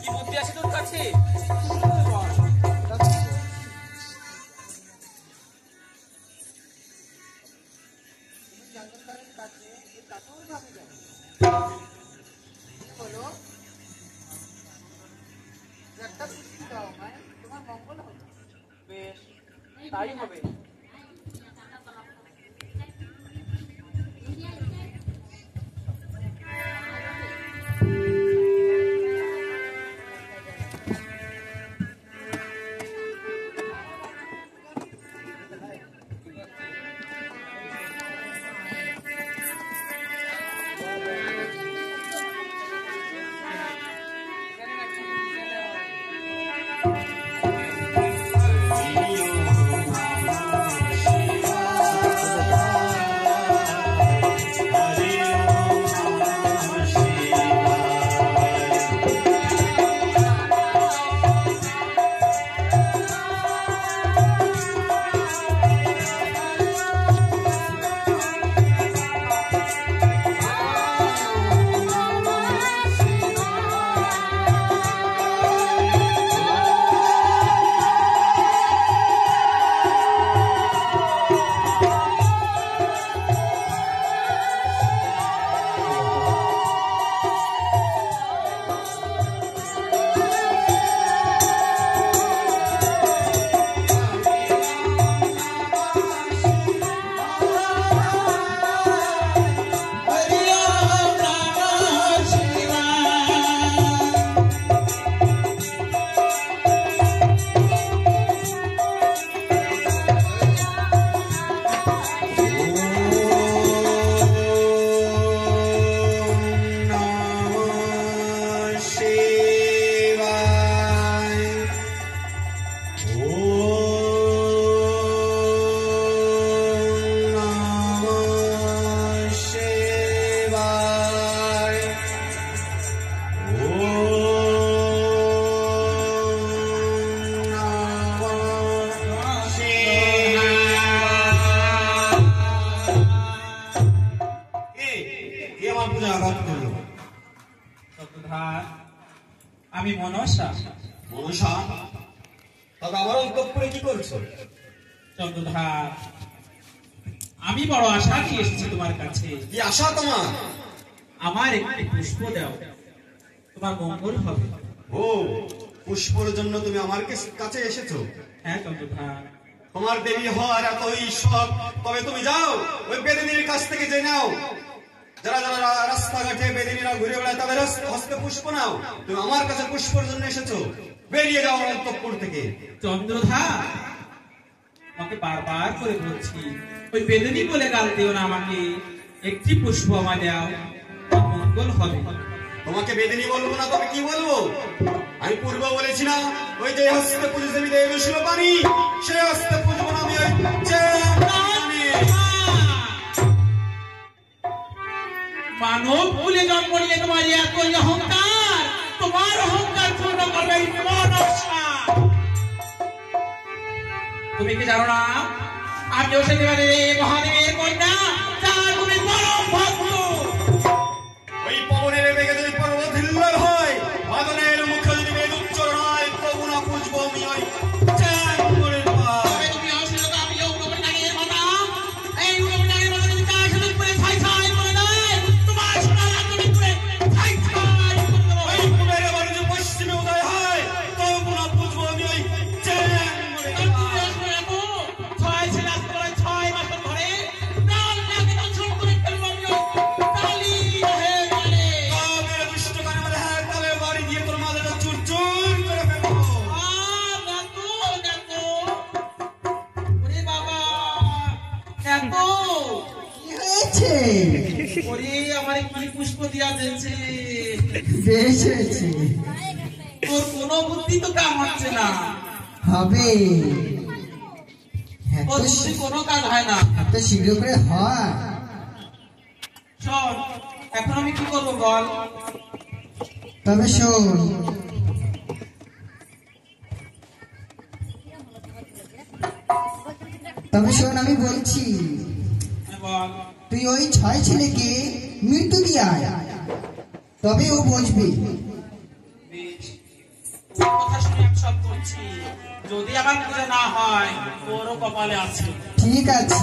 কি বুদ্ধি আছে তোর কাছে? বেশ, তাই হবে। আমি মনসা। মনসা, তবে আমার অন্তঃপুরে কি করছো? চন্দ্রধার, আমি বড় আশা নিয়ে এসেছি তোমার কাছে। কি আশা তোমার? আমার একটি পুষ্প দাও, তোমার মঙ্গল হবে। ও, পুষ্পর জন্য তুমি আমার কাছে এসেছো? হ্যাঁ চন্দ্রধার। তোমার দেবী হওয়ার এতই শখ, তবে তুমি যাও ওই বেদিনীর কাছ থেকে জেনে নাও। যারা যারা রাস্তাঘাটে বেদিনীরা ঘুরে বেড়ায় তাদের হস্তে পুষ্প নাও। তুমি আমার কাছে পুষ্পর জন্য এসেছো, বেরিয়ে যাও অন্তঃপুর থেকে। চন্দ্রধার, আমাকে বারবার করে বলছি, ওই বেদিনী বলে গাল দিও না আমাকে। একটি পুষ্প আমায় দাও, মঙ্গল হবে। তোমাকে বেদিনী বলবো না তবে কি বলবো? আমি পূর্ব বলেছি না, ওই যে হস্তে পুজো দেবী দেবী শিলপানি, সেই হস্তে পুজবো না আমি। মানব কুলে জন্ম নিয়ে তোমার এতই অহংকার, তোমার অহংকার পূর্ণ করবে মনসা। তুমি কি জানো না আমি মহাদেবের কন্যা, যার তুমি পরম ভক্ত। ওই পবনের বেগে যদি পর্বত হিল্লোল হয়, বাদনের মুখে যদি বেদ উচ্চারণ হয়, তবু না পুজবো আমি ওই চ্যাঙ্গুরের পা। তুমি অসুস্থ, আমি উড়োপটাকের মাতা। এই উড়োপটাকের মাতা যদি তার সাথে করে ছাই ছাই করে দেয়, তোমার সোনা রাজ্য করে ছাই ছাই করে দেবো। ওই কুবের বাড়ি যে পশ্চিমে উদয় হয়, তবু না পুজবো আমি ওই চ্যাঙ্গুরের পা। ছয় ছেলে আসতে পারে, 6 মাসের ঘরে প্রাণ লাগে দর্শন করে ফেলবো আমি ওই কালী হয়ে গেলে। তবে দুষ্ট কানে বলে হ্যাঁ, তাহলে বাড়ি দিয়ে তোর মাথাটা চুরচুর করে ফেলবো। দেখো দেখো, ওরে বাবা, এত কি হয়েছে? ওরে আমার কি পুষ্প দিয়া দিয়েছে। বেশ হয়েছে, তোর কোনো বুদ্ধি তো কাম হচ্ছে না। হবে। ওর বুদ্ধি কোনো কাজ হয় না। এত শীঘ্র করে হয়? শোন, এখন আমি কি করবো বল? তবে শোন, আমি বলছি। বল। তুই ওই 6 ছেলেকে মৃত্যু দিয়ে আয়, তবে ও বুঝবে। বেশ, ওর কথা শুনে আমি সব করছি। যদি আমার পূজা না হয়, ওরও কপালে আছে। ঠিক আছে।